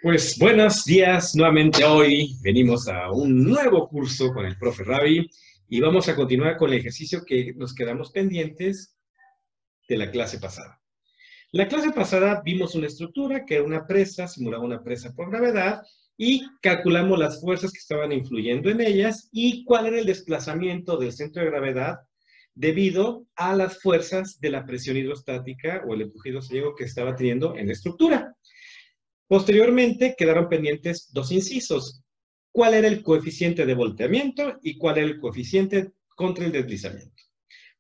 Pues buenos días, nuevamente hoy venimos a un nuevo curso con el profe Ravi y vamos a continuar con el ejercicio que nos quedamos pendientes de la clase pasada. La clase pasada vimos una estructura que era una presa, simulaba una presa por gravedad y calculamos las fuerzas que estaban influyendo en ellas y cuál era el desplazamiento del centro de gravedad debido a las fuerzas de la presión hidrostática o el empuje hidrostático que estaba teniendo en la estructura. Posteriormente quedaron pendientes dos incisos. ¿Cuál era el coeficiente de volteamiento y cuál era el coeficiente contra el deslizamiento?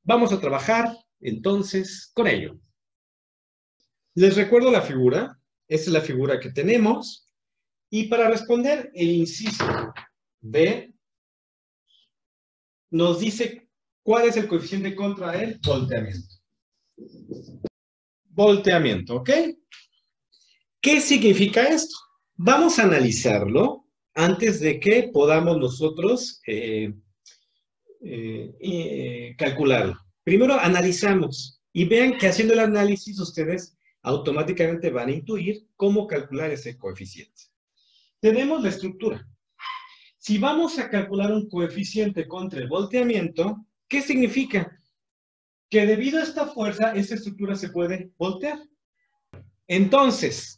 Vamos a trabajar entonces con ello. Les recuerdo la figura. Esta es la figura que tenemos. Y para responder el inciso B, nos dice cuál es el coeficiente contra el volteamiento. Volteamiento, ¿ok? ¿Qué significa esto? Vamos a analizarlo antes de que podamos nosotros calcularlo. Primero analizamos y vean que haciendo el análisis ustedes automáticamente van a intuir cómo calcular ese coeficiente. Tenemos la estructura. Si vamos a calcular un coeficiente contra el volteamiento, ¿qué significa? Que debido a esta fuerza, esta estructura se puede voltear. Entonces,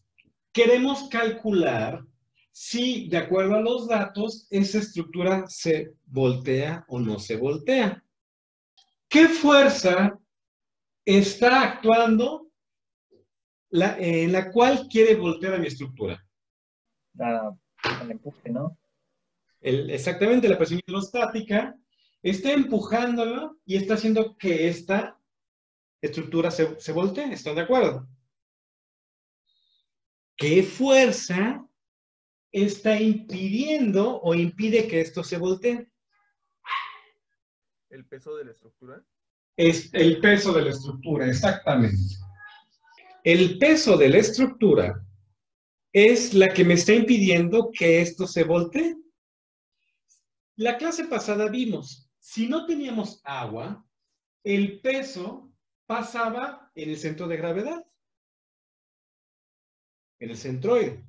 queremos calcular si, de acuerdo a los datos, esa estructura se voltea o no se voltea. ¿Qué fuerza está actuando en la cual quiere voltear a mi estructura? El empuje, ¿no? Exactamente, la presión hidrostática está empujándolo y está haciendo que esta estructura se voltee. ¿Están de acuerdo? ¿Qué fuerza está impidiendo o impide que esto se voltee? ¿El peso de la estructura? Es el peso de la estructura, exactamente. El peso de la estructura es la que me está impidiendo que esto se voltee. La clase pasada vimos, si no teníamos agua, el peso pasaba en el centro de gravedad, en el centroide.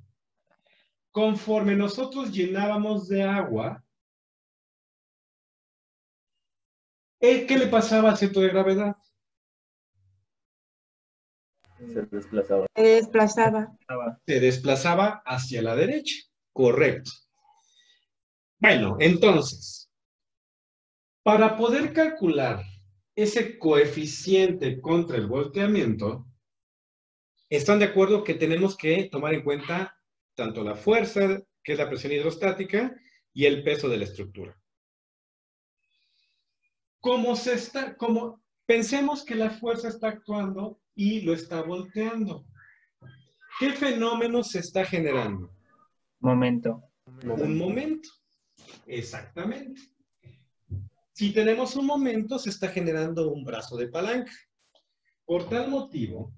Conforme nosotros llenábamos de agua, ¿qué le pasaba al centro de gravedad? Se desplazaba. Se desplazaba. Se desplazaba hacia la derecha. Correcto. Bueno, entonces, para poder calcular ese coeficiente contra el volteamiento, ¿están de acuerdo que tenemos que tomar en cuenta tanto la fuerza, que es la presión hidrostática, y el peso de la estructura? Pensemos que la fuerza está actuando y lo está volteando. ¿Qué fenómeno se está generando? Momento. Un momento. Exactamente. Si tenemos un momento, se está generando un brazo de palanca. Por tal motivo,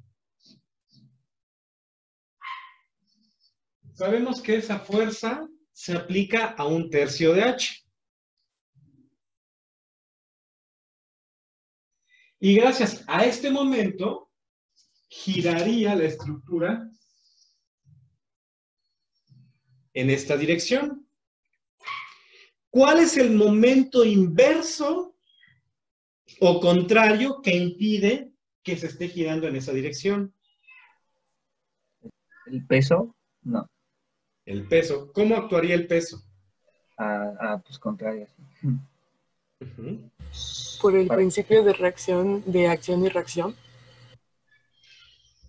sabemos que esa fuerza se aplica a 1/3 de H. Y gracias a este momento, giraría la estructura en esta dirección. ¿Cuál es el momento inverso o contrario que impide que se esté girando en esa dirección? ¿El peso? No. El peso. ¿Cómo actuaría el peso? Pues contrario. Uh-huh. Por el principio de reacción, de acción y reacción.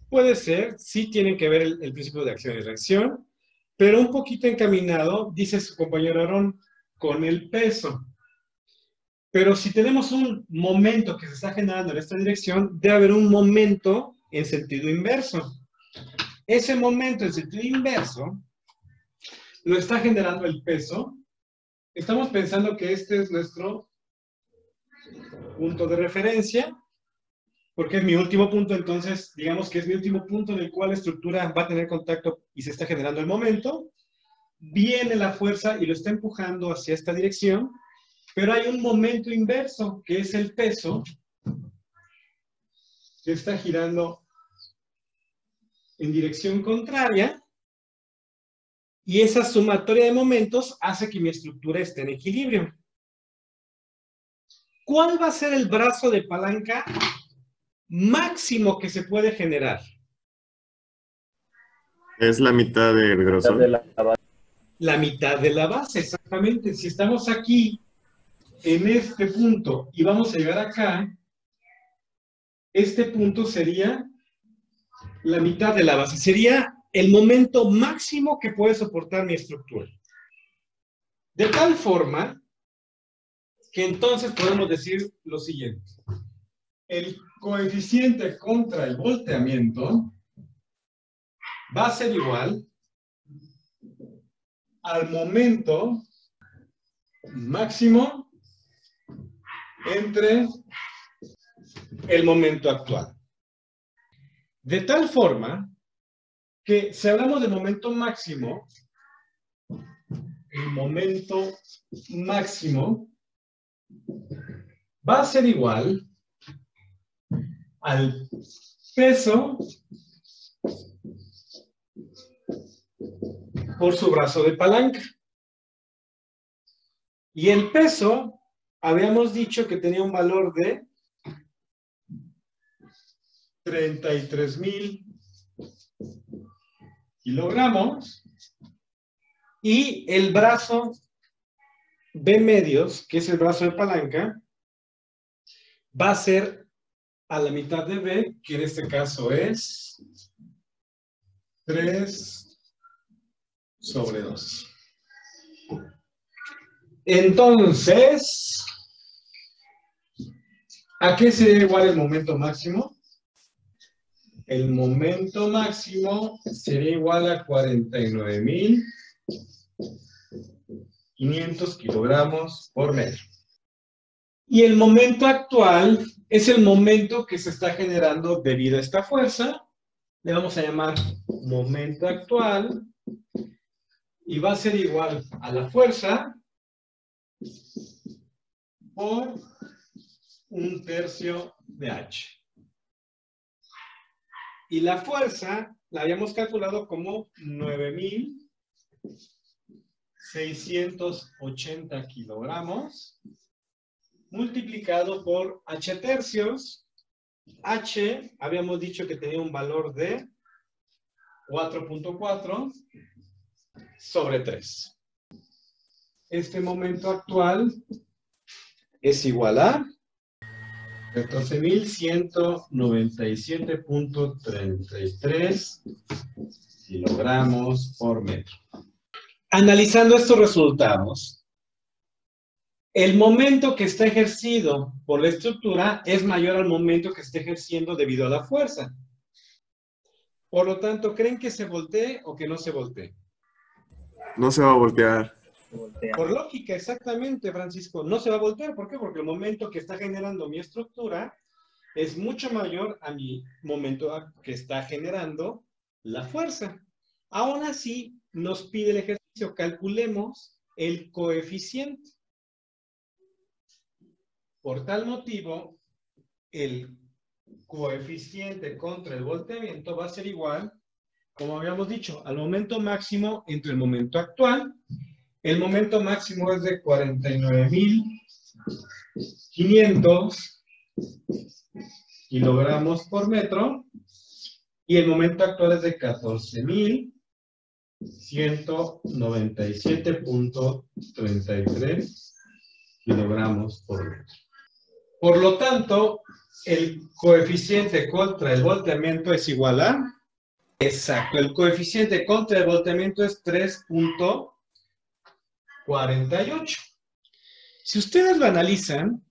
Puede ser, sí tienen que ver el principio de acción y reacción, pero un poquito encaminado, dice su compañero Aarón, con el peso. Pero si tenemos un momento que se está generando en esta dirección, debe haber un momento en sentido inverso. Ese momento en sentido inverso lo está generando el peso. Estamos pensando que este es nuestro punto de referencia, porque es mi último punto, entonces digamos que es mi último punto en el cual la estructura va a tener contacto y se está generando el momento. Viene la fuerza y lo está empujando hacia esta dirección, pero hay un momento inverso, que es el peso, que está girando en dirección contraria Y esa sumatoria de momentos hace que mi estructura esté en equilibrio. ¿Cuál va a ser el brazo de palanca máximo que se puede generar? Es la mitad del grosor. De la base. La mitad de la base, exactamente. Si estamos aquí, en este punto, y vamos a llegar acá, este punto sería la mitad de la base. Sería el momento máximo que puede soportar mi estructura. De tal forma que entonces podemos decir lo siguiente. El coeficiente contra el volteamiento va a ser igual al momento máximo entre el momento actual. De tal forma que si hablamos del momento máximo, el momento máximo va a ser igual al peso por su brazo de palanca. Y el peso, habíamos dicho que tenía un valor de 33,000 kilogramos. Y el brazo B medios, que es el brazo de palanca, va a ser a la mitad de B, que en este caso es 3/2. Entonces, ¿a qué sería igual el momento máximo? El momento máximo sería igual a 49,500 kilogramos por metro. Y el momento actual es el momento que se está generando debido a esta fuerza. Le vamos a llamar momento actual. Y va a ser igual a la fuerza por 1/3 de H. Y la fuerza la habíamos calculado como 9,680 kilogramos multiplicado por H tercios. H habíamos dicho que tenía un valor de 4.4 sobre 3. Este momento actual es igual a 14,197.33 kilogramos por metro. Analizando estos resultados, el momento que está ejercido por la estructura es mayor al momento que está ejerciendo debido a la fuerza. Por lo tanto, ¿creen que se voltee o que no se voltee? No se va a voltear. Por lógica, exactamente, Francisco, no se va a voltear. ¿Por qué? Porque el momento que está generando mi estructura es mucho mayor a mi momento que está generando la fuerza. Aún así, nos pide el ejercicio, calculemos el coeficiente. Por tal motivo, el coeficiente contra el volteamiento va a ser igual, como habíamos dicho, al momento máximo entre el momento actual. El momento máximo es de 49,500 kilogramos por metro y el momento actual es de 14,197.33 kilogramos por metro. Por lo tanto, el coeficiente contra el volteamiento es igual a... Exacto, el coeficiente contra el volteamiento es 3.48. Si ustedes lo analizan,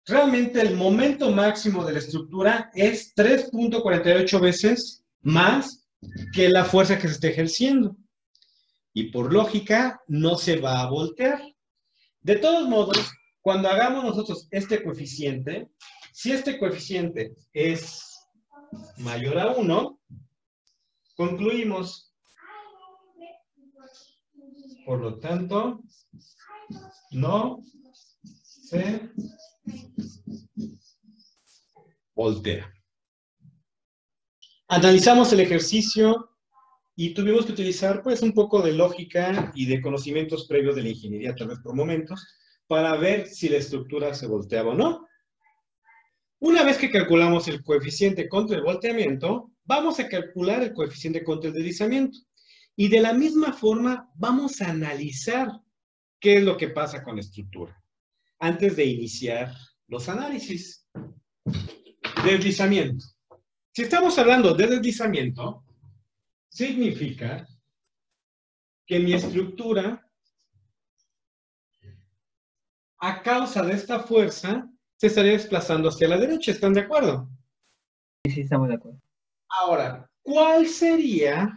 realmente el momento máximo de la estructura es 3.48 veces más que la fuerza que se está ejerciendo. Y por lógica, no se va a voltear. De todos modos, cuando hagamos nosotros este coeficiente, si este coeficiente es mayor a 1, concluimos. Por lo tanto, no se voltea. Analizamos el ejercicio y tuvimos que utilizar pues un poco de lógica y de conocimientos previos de la ingeniería, tal vez por momentos, para ver si la estructura se volteaba o no. Una vez que calculamos el coeficiente contra el volteamiento, vamos a calcular el coeficiente contra el deslizamiento. Y de la misma forma vamos a analizar qué es lo que pasa con la estructura antes de iniciar los análisis. Deslizamiento. Si estamos hablando de deslizamiento, significa que mi estructura, a causa de esta fuerza, se estaría desplazando hacia la derecha. ¿Están de acuerdo? Sí, sí, estamos de acuerdo. Ahora, ¿cuál sería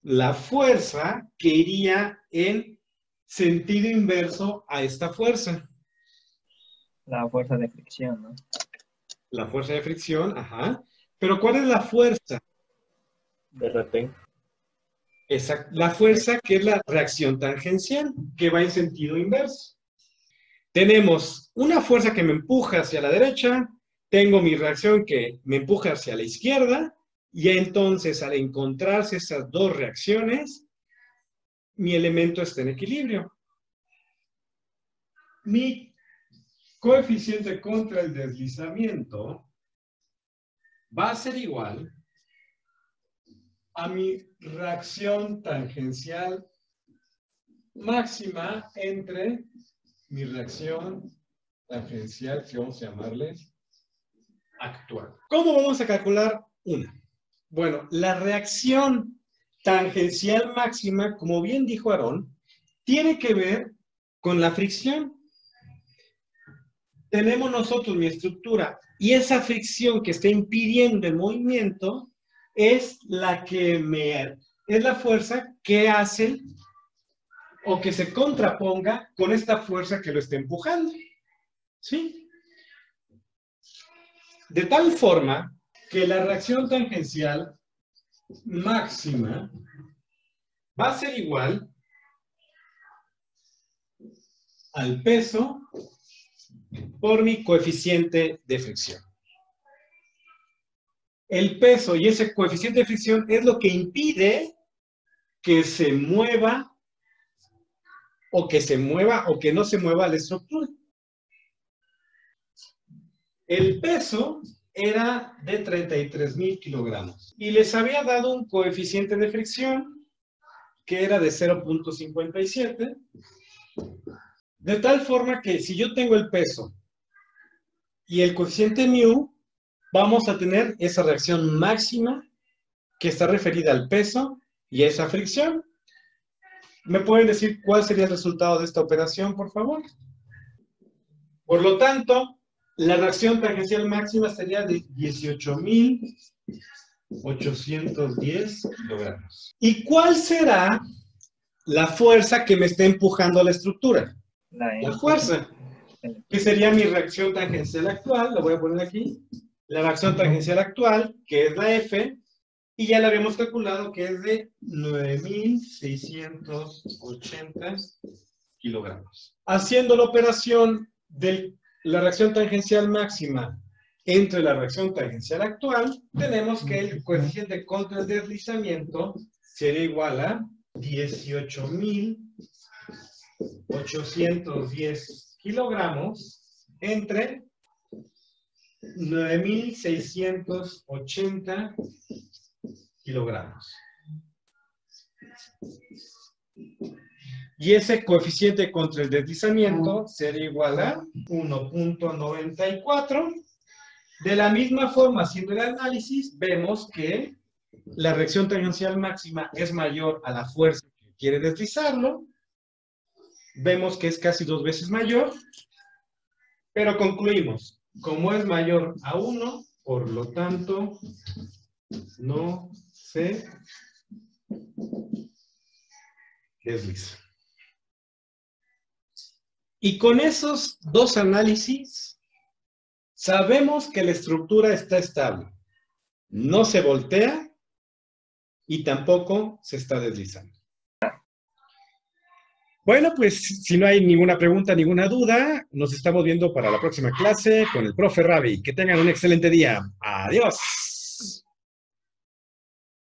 la fuerza que iría en sentido inverso a esta fuerza? La fuerza de fricción, ¿no? La fuerza de fricción, ajá. Pero ¿cuál es la fuerza? RT. Exacto. La fuerza que es la reacción tangencial, que va en sentido inverso. Tenemos una fuerza que me empuja hacia la derecha, tengo mi reacción que me empuja hacia la izquierda, y entonces al encontrarse esas dos reacciones, mi elemento está en equilibrio. Mi coeficiente contra el deslizamiento va a ser igual a mi reacción tangencial máxima entre mi reacción tangencial, que vamos a llamarle actual. ¿Cómo vamos a calcular una? Bueno, la reacción tangencial máxima, como bien dijo Aarón, tiene que ver con la fricción. Tenemos nosotros mi estructura y esa fricción que está impidiendo el movimiento es la fuerza que hace o que se contraponga con esta fuerza que lo está empujando. ¿Sí? De tal forma que la reacción tangencial máxima va a ser igual al peso por mi coeficiente de fricción. El peso y ese coeficiente de fricción es lo que impide que se mueva o que no se mueva la estructura. El peso era de 33,000 kilogramos y les había dado un coeficiente de fricción que era de 0.57, de tal forma que si yo tengo el peso y el coeficiente mu, vamos a tener esa reacción máxima que está referida al peso y esa fricción. ¿Me pueden decir cuál sería el resultado de esta operación, por favor? Por lo tanto, la reacción tangencial máxima sería de 18,810 kilogramos. ¿Y cuál será la fuerza que me está empujando a la estructura? La fuerza, que sería mi reacción tangencial actual, la voy a poner aquí. La reacción tangencial actual, que es la F, y ya la habíamos calculado que es de 9,680 kilogramos. Haciendo la operación de la reacción tangencial máxima entre la reacción tangencial actual, tenemos que el coeficiente contra el deslizamiento sería igual a 18,810 kilogramos entre 9,680 kilogramos. Y ese coeficiente contra el deslizamiento sería igual a 1.94. De la misma forma, haciendo el análisis, vemos que la reacción tangencial máxima es mayor a la fuerza que quiere deslizarlo. Vemos que es casi 2 veces mayor. Pero concluimos, como es mayor a 1, por lo tanto, no se desliza. Y con esos dos análisis, sabemos que la estructura está estable. No se voltea y tampoco se está deslizando. Bueno, pues si no hay ninguna pregunta, ninguna duda, nos estamos viendo para la próxima clase con el profe Ravi. Que tengan un excelente día. Adiós.